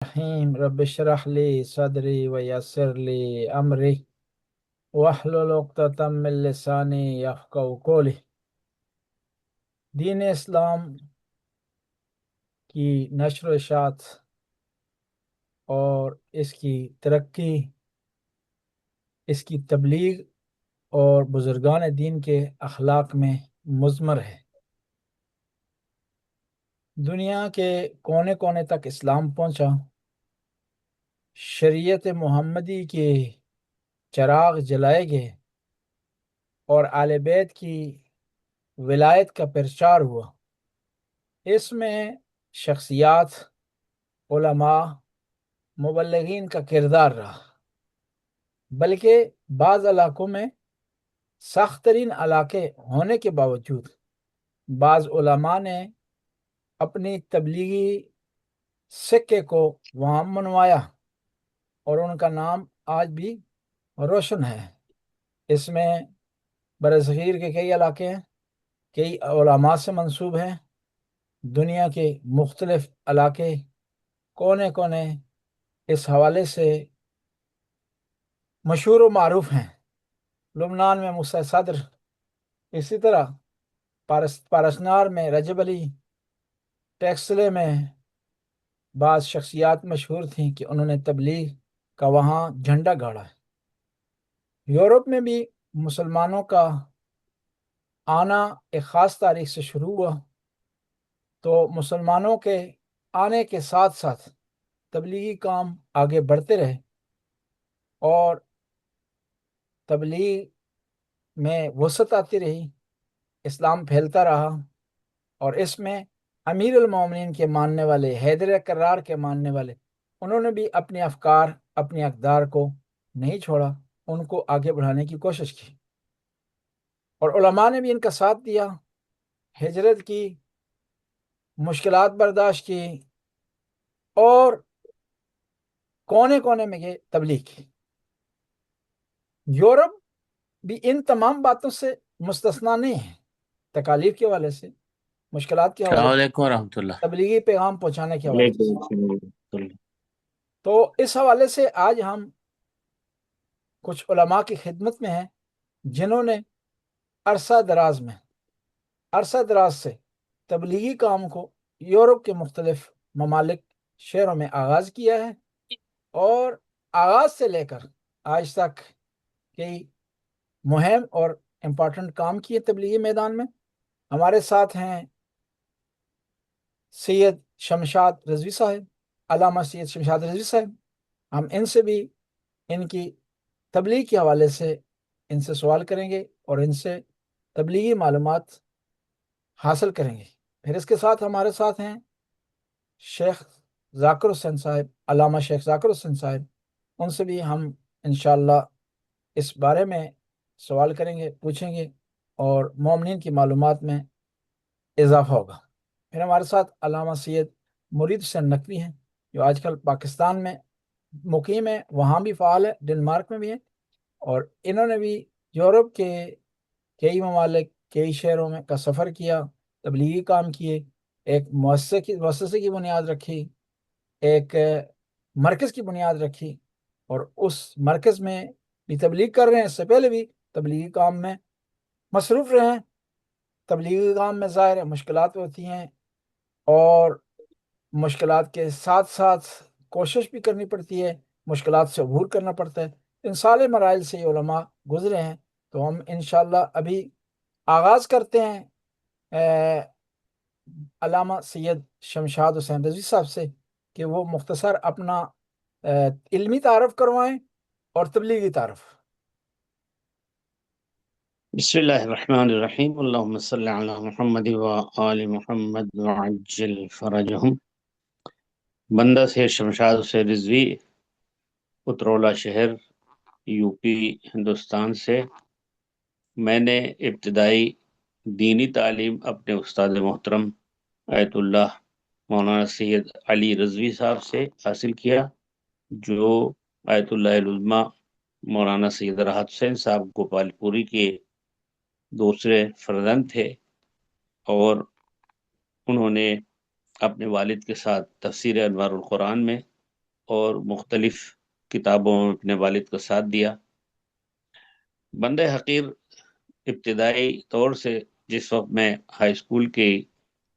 الرحیم رب اشرح لی صدری ویسر لی امری واحلل عقدۃ من لسانی یفقهوا قولی۔ دین اسلام کی نشر و اشاعت اور اس کی ترقی، اس کی تبلیغ اور بزرگان دین کے اخلاق میں مضمر ہے۔ دنیا کے کونے کونے تک اسلام پہنچا، شریعت محمدی کے چراغ جلائے گئے اور آل بیت کی ولایت کا پرچار ہوا۔ اس میں شخصیات، علماء، مبلغین کا کردار رہا، بلکہ بعض علاقوں میں سخت ترین علاقے ہونے کے باوجود بعض علماء نے اپنی تبلیغی سکے کو وہاں منوایا اور ان کا نام آج بھی روشن ہے۔ اس میں برصغیر کے کئی علاقے ہیں، کئی علماء سے منسوب ہیں، دنیا کے مختلف علاقے کونے کونے اس حوالے سے مشہور و معروف ہیں۔ لبنان میں موسیٰ صدر، اسی طرح پارسنار میں رجب علی، ٹیکسلے میں بعض شخصیات مشہور تھیں کہ انہوں نے تبلیغ کا وہاں جھنڈا گاڑا ہے۔ یورپ میں بھی مسلمانوں کا آنا ایک خاص تاریخ سے شروع ہوا، تو مسلمانوں کے آنے کے ساتھ ساتھ تبلیغی کام آگے بڑھتے رہے اور تبلیغ میں وسعت آتی رہی، اسلام پھیلتا رہا، اور اس میں امیر المومنین کے ماننے والے، حیدر کرار کے ماننے والے، انہوں نے بھی اپنے افکار، اپنی اقدار کو نہیں چھوڑا، ان کو آگے بڑھانے کی کوشش کی، اور علماء نے بھی ان کا ساتھ دیا، ہجرت کی، مشکلات برداشت کی، اور کونے کونے میں یہ تبلیغ کی۔ یورپ بھی ان تمام باتوں سے مستثنا نہیں ہے، تکالیف کے حوالے سے، مشکلات کے السلام حوالے سے، علیکم ورحمۃ اللہ۔ تبلیغی پیغام پہنچانے کے حوالے وعلیکم سے۔ السلام ورحمۃ اللہ۔ تو اس حوالے سے آج ہم کچھ علماء کی خدمت میں ہیں جنہوں نے عرصہ دراز سے تبلیغی کام کو یورپ کے مختلف ممالک، شہروں میں آغاز کیا ہے، اور آغاز سے لے کر آج تک کئی مہم اور امپورٹنٹ کام کیے تبلیغی میدان میں۔ ہمارے ساتھ ہیں سید شمشاد رضوی صاحب، علامہ سید شمشاد رضوی صاحب۔ ہم ان سے بھی ان کی تبلیغ کے حوالے سے ان سے سوال کریں گے اور ان سے تبلیغی معلومات حاصل کریں گے۔ پھر اس کے ساتھ ہمارے ساتھ ہیں شیخ ذاکر حسین صاحب، علامہ شیخ ذاکر حسین صاحب۔ ان سے بھی ہم انشاءاللہ اس بارے میں سوال کریں گے، پوچھیں گے، اور مومنین کی معلومات میں اضافہ ہوگا۔ پھر ہمارے ساتھ علامہ سید مرید حسین نقوی ہیں، جو آج کل پاکستان میں مقیم ہے، وہاں بھی فعال ہے، ڈنمارک میں بھی ہے، اور انہوں نے بھی یورپ کے کئی ممالک، کئی شہروں میں کا سفر کیا، تبلیغی کام کیے، ایک مؤسسے کی بنیاد رکھی، ایک مرکز کی بنیاد رکھی، اور اس مرکز میں بھی تبلیغ کر رہے ہیں، اس سے پہلے بھی تبلیغی کام میں مصروف رہے ہیں۔ تبلیغی کام میں ظاہر ہے مشکلات ہوتی ہیں، اور مشکلات کے ساتھ ساتھ کوشش بھی کرنی پڑتی ہے، مشکلات سے عبور کرنا پڑتا ہے۔ ان سارے مراحل سے یہ علماء گزرے ہیں، تو ہم انشاءاللہ ابھی آغاز کرتے ہیں علامہ سید شمشاد حسین رضوی صاحب سے کہ وہ مختصر اپنا علمی تعارف کروائیں اور تبلیغی تعارف۔ بسم اللہ الرحمن الرحیم، اللہم صلی علی محمد وآل محمد وعجل فرجہم۔ بندہ سے شمشاد حسین رضوی، اترولہ شہر، یو پی، ہندوستان سے۔ میں نے ابتدائی دینی تعلیم اپنے استاد محترم آیت اللہ مولانا سید علی رضوی صاحب سے حاصل کیا، جو آیت اللہ العظمیٰ مولانا سید راحت حسین صاحب گوپال پوری کے دوسرے فرزند تھے، اور انہوں نے اپنے والد کے ساتھ تفسیر انوار القرآن میں اور مختلف کتابوں میں اپنے والد کا ساتھ دیا۔ بندہ حقیر ابتدائی طور سے جس وقت میں ہائی اسکول کی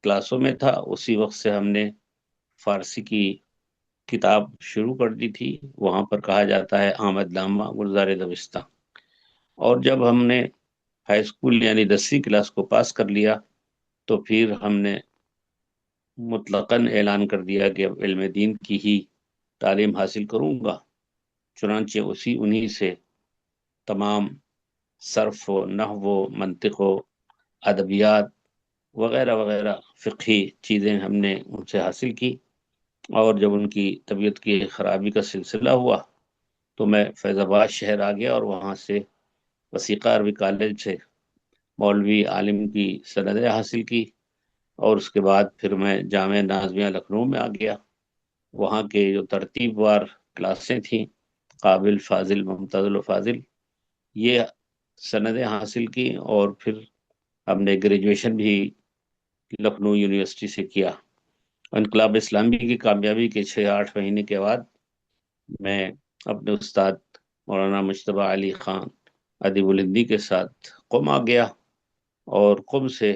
کلاسوں میں تھا اسی وقت سے ہم نے فارسی کی کتاب شروع کر دی تھی۔ وہاں پر کہا جاتا ہے آمد نامہ گلزار دبستہ۔ اور جب ہم نے ہائی اسکول یعنی 10ویں کلاس کو پاس کر لیا تو پھر ہم نے مطلقاً اعلان کر دیا کہ اب علم دین کی ہی تعلیم حاصل کروں گا۔ چنانچہ انہی سے تمام صرف و نحو و منطق و ادبیات وغیرہ وغیرہ فقہی چیزیں ہم نے ان سے حاصل کی۔ اور جب ان کی طبیعت کی خرابی کا سلسلہ ہوا تو میں فیض آباد شہر آ گیا اور وہاں سے وثیقہ عربی کالج سے مولوی عالم کی سندیں حاصل کی، اور اس کے بعد پھر میں جامعہ نازمیہ لکھنؤ میں آ گیا۔ وہاں کے جو ترتیب وار کلاسیں تھیں، قابل، فاضل، ممتاز و فاضل، یہ سندیں حاصل کی، اور پھر ہم نے گریجویشن بھی لکھنؤ یونیورسٹی سے کیا۔ انقلاب اسلامی کی کامیابی کے 6-8 مہینے کے بعد میں اپنے استاد مولانا مجتبیٰ علی خان ادیب الہندی کے ساتھ قم آ گیا، اور قم سے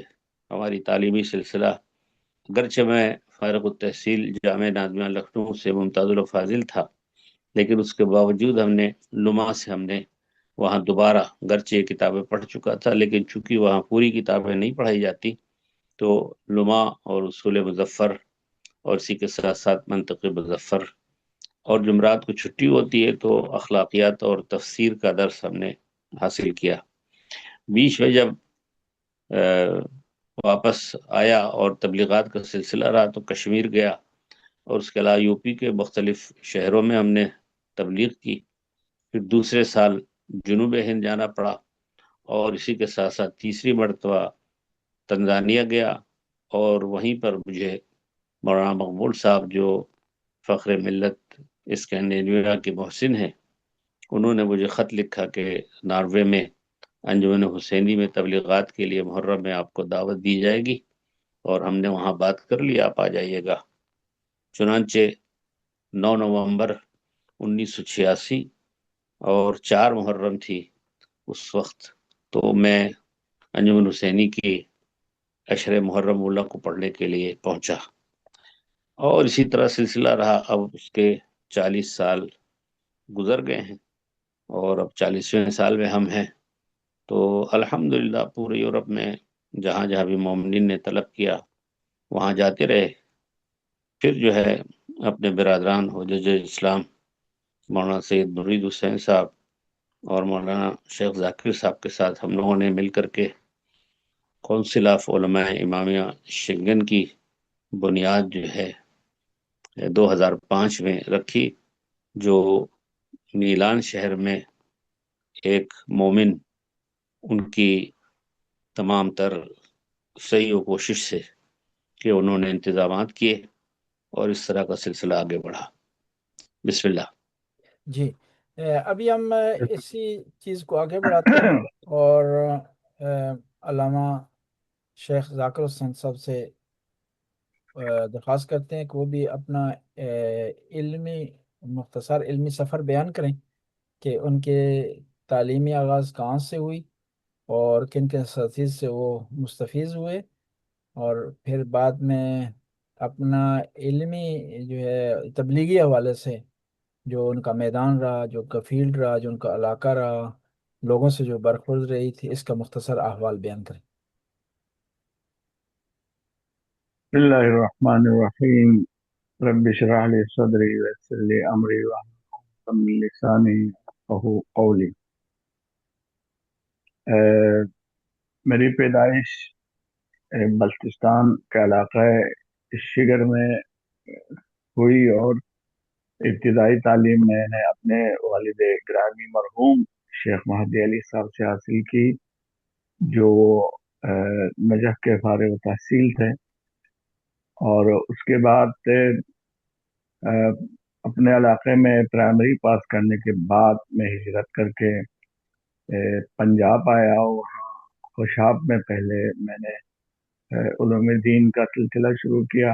ہماری تعلیمی سلسلہ، گرچہ میں فارغ التحصیل جامعہ نازمیہ لکھنؤ سے ممتاز الفاضل تھا، لیکن اس کے باوجود لمع سے ہم نے وہاں دوبارہ، گرچہ یہ کتابیں پڑھ چکا تھا لیکن چونکہ وہاں پوری کتابیں نہیں پڑھائی جاتی، تو لمع اور اصول مظفر اور اسی کے ساتھ ساتھ منطق مظفر، اور جمعرات کو چھٹی ہوتی ہے تو اخلاقیات اور تفسیر کا درس ہم نے حاصل کیا۔ بیچ میں جب واپس آیا اور تبلیغات کا سلسلہ رہا تو کشمیر گیا، اور اس کے علاوہ یو پی کے مختلف شہروں میں ہم نے تبلیغ کی۔ پھر دوسرے سال جنوب ہند جانا پڑا، اور اسی کے ساتھ ساتھ تیسری مرتبہ تنزانیہ گیا، اور وہیں پر مجھے مولانا مقبول صاحب جو فخر ملت اسکینڈینیویا کے محسن ہیں، انہوں نے مجھے خط لکھا کہ ناروے میں انجمن حسینی میں تبلیغات کے لیے محرم میں آپ کو دعوت دی جائے گی، اور ہم نے وہاں بات کر لی، آپ آ جائیے گا۔ چنانچہ 9 نومبر 1986 اور 4 محرم تھی اس وقت، تو میں انجمن حسینی کی عشر محرم اولیٰ کو پڑھنے کے لیے پہنچا، اور اسی طرح سلسلہ رہا۔ اب اس کے 40 سال گزر گئے ہیں، اور اب 40ویں سال میں ہم ہیں، تو الحمدللہ پورے یورپ میں جہاں جہاں بھی مومنین نے طلب کیا وہاں جاتے رہے۔ پھر جو ہے اپنے برادران حجج اسلام مولانا سید مرید حسین صاحب اور مولانا شیخ ذاکر صاحب کے ساتھ ہم لوگوں نے مل کر کے کونسل آف علماء امامیہ شنگن کی بنیاد جو ہے 2005 میں رکھی، جو میلان شہر میں ایک مومن ان کی تمام تر صحیح و کوشش سے کہ انہوں نے انتظامات کیے، اور اس طرح کا سلسلہ آگے بڑھا۔ بسم اللہ۔ جی، ابھی ہم اسی چیز کو آگے بڑھاتے ہیں، اور علامہ شیخ ذاکر حسین صاحب سے درخواست کرتے ہیں کہ وہ بھی اپنا علمی مختصر علمی سفر بیان کریں کہ ان کے تعلیمی آغاز کہاں سے ہوئی، اور کن کن اساتذہ سے وہ مستفیض ہوئے، اور پھر بعد میں اپنا علمی جو ہے تبلیغی حوالے سے جو ان کا میدان رہا، جو ان کا فیلڈ رہا، جو ان کا علاقہ رہا، لوگوں سے جو برخورد رہی تھی، اس کا مختصر احوال بیان کریں۔ بسم اللہ الرحمن الرحیم، رب اشرح لی صدری ویسر لی امری واحلل من لسانی یفقہوا قولی۔ میری پیدائش بلتستان کے علاقہ شگر میں ہوئی، اور ابتدائی تعلیم میں نے اپنے والد گرامی مرحوم شیخ مہدی علی صاحب سے حاصل کی، جو نجف کے فارغ تحصیل تھے، اور اس کے بعد اپنے علاقے میں پرائمری پاس کرنے کے بعد میں ہجرت کر کے پنجاب آیا، اور وہاں خوشاب میں پہلے میں نے علوم دین کا سلسلہ شروع کیا۔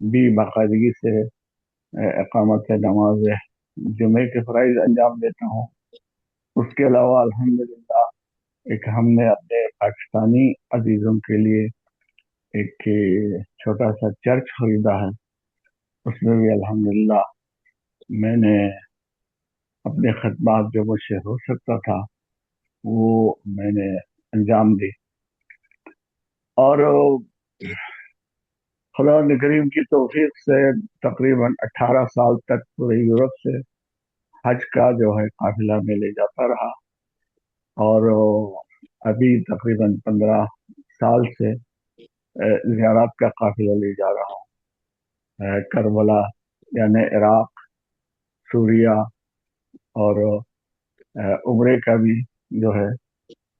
بھی باقاعدگی سے اقامت نماز جمعے کے فرائض انجام دیتا ہوں۔ اس کے علاوہ الحمدللہ ایک ہم نے اپنے پاکستانی عزیزوں کے لیے ایک چھوٹا سا چرچ خریدا ہے، اس میں بھی الحمدللہ میں نے اپنے خدمات جو مجھ سے ہو سکتا تھا وہ میں نے انجام دی۔ اور خدا کریم کی توفیق سے تقریباً 18 سال تک پورے یورپ سے حج کا جو ہے قافلہ میں لے جاتا رہا، اور ابھی تقریباً 15 سال سے زیارات کا قافلہ لے جا رہا ہوں، کربلا یعنی عراق، سوریہ، اور عمرے کا بھی جو ہے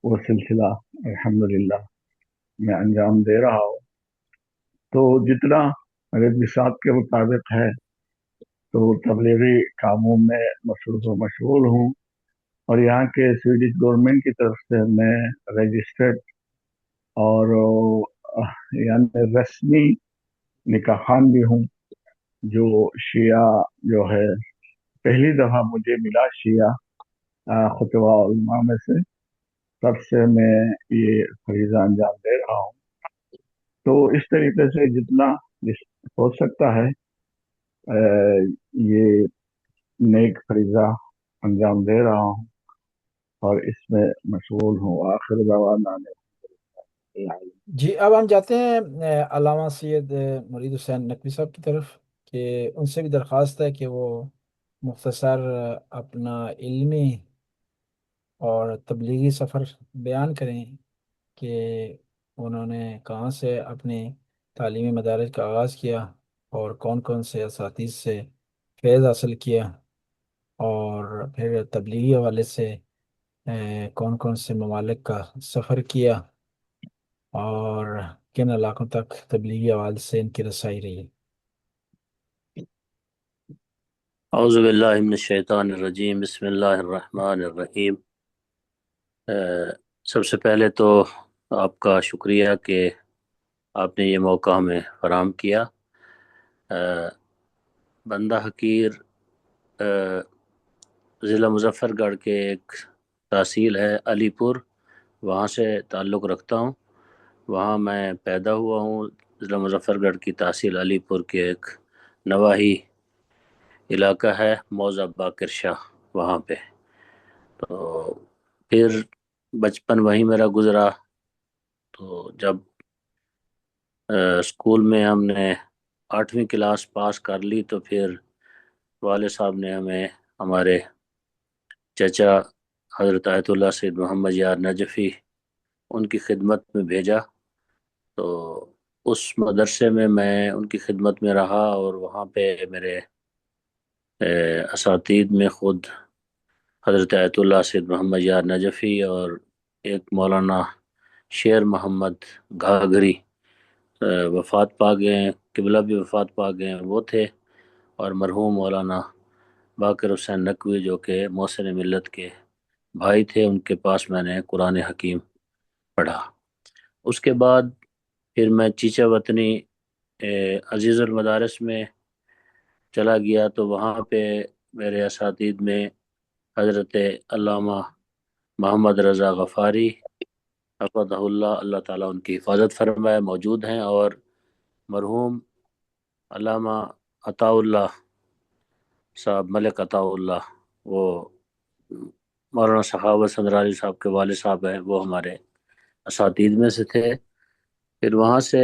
وہ سلسلہ الحمدللہ میں انجام دے رہا ہوں۔ تو جتنا میرے بساط کے مطابق ہے تو تبلیغی کاموں میں مصروف و مشغول ہوں، اور یہاں کے سویڈش گورنمنٹ کی طرف سے میں رجسٹرڈ اور یعنی رسمی نکاح خوان بھی ہوں، جو شیعہ جو ہے پہلی دفعہ مجھے ملا شیعہ خطبہ علماء میں سے، تب سے میں یہ فریضہ انجام دے رہا ہوں۔ تو اس طریقے سے جتنا ہو سکتا ہے یہ نیک فریضہ انجام دے رہا ہوں اور اس میں مشغول ہوں۔ آخر دعوانا جی اب ہم جاتے ہیں علامہ سید مرید حسین نقوی صاحب کی طرف، کہ ان سے بھی درخواست ہے کہ وہ مختصر اپنا علمی اور تبلیغی سفر بیان کریں، کہ انہوں نے کہاں سے اپنے تعلیمی مدارج کا آغاز کیا اور کون کون سے اساتذ سے فیض حاصل کیا، اور پھر تبلیغی حوالے سے کون کون سے ممالک کا سفر کیا، اور کن علاقوں تک تبلیغی حوالے سے ان کی رسائی رہی۔ اعوذ باللہ من الشیطان الرجیم، بسم اللہ الرحمن الرحیم۔ سب سے پہلے تو آپ کا شکریہ کہ آپ نے یہ موقع ہمیں فراہم کیا۔ بندہ حقیر ضلع مظفر گڑھ کے ایک تحصیل ہے علی پور، وہاں سے تعلق رکھتا ہوں۔ وہاں میں پیدا ہوا ہوں، ضلع مظفر گڑھ کی تحصیل علی پور کے ایک نواحی علاقہ ہے موضع باقر شاہ، وہاں پہ۔ تو پھر بچپن وہیں میرا گزرا۔ تو جب اسکول میں ہم نے 8ویں کلاس پاس کر لی تو پھر والد صاحب نے ہمیں ہمارے چچا حضرت آیت اللہ سید محمد یار نجفی ان کی خدمت میں بھیجا۔ تو اس مدرسے میں ان کی خدمت میں رہا، اور وہاں پہ میرے اساتید میں خود حضرت آیت اللہ سید محمد یار نجفی اور ایک مولانا شیر محمد گھاگری وفات پا گئے ہیں، قبلہ بھی وفات پا گئے ہیں، وہ تھے، اور مرحوم مولانا باقر حسین نقوی جو کہ محسن ملت کے بھائی تھے، ان کے پاس میں نے قرآن حکیم پڑھا۔ اس کے بعد پھر میں چیچہ وطنی عزیز المدارس میں چلا گیا، تو وہاں پہ میرے اساتید میں حضرت علامہ محمد رضا غفاری حفظہ اللہ، اللہ تعالیٰ ان کی حفاظت فرمائے، موجود ہیں، اور مرحوم علامہ عطا اللہ صاحب، ملک عطا اللہ، وہ مولانا سخاوت سندرانی صاحب کے والد صاحب ہیں، وہ ہمارے اساتید میں سے تھے۔ پھر وہاں سے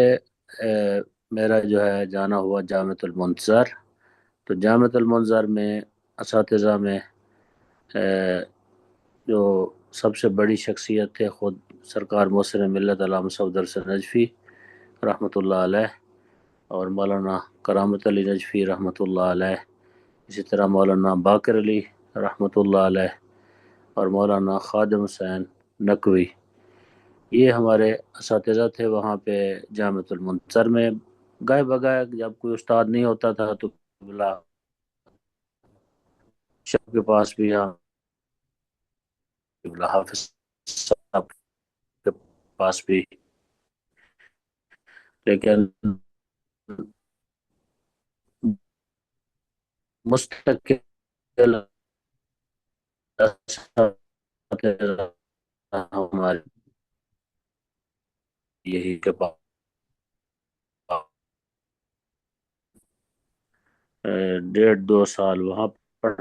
میرا جو ہے جانا ہوا جامعۃ المنظر۔ تو جامعۃ المنظر میں اساتذہ میں جو سب سے بڑی شخصیت تھے خود سرکار محسن ملت علامہ صفدر سے نجفی رحمۃ اللہ علیہ، اور مولانا کرامت علی نجفی رحمۃ اللہ علیہ، اسی طرح مولانا باقر علی رحمۃ اللہ علیہ، اور مولانا خادم حسین نقوی، یہ ہمارے اساتذہ تھے وہاں پہ جامعۃ المنظر میں۔ گائے بگائے جب کوئی استاد نہیں ہوتا تھا تو بلا شاہ کے پاس بھی، ہاں بلا حافظ صاحب کے پاس بھی، لیکن مستقل ہمارے یہی کے بعد 1.5-2 سال وہاں پڑھا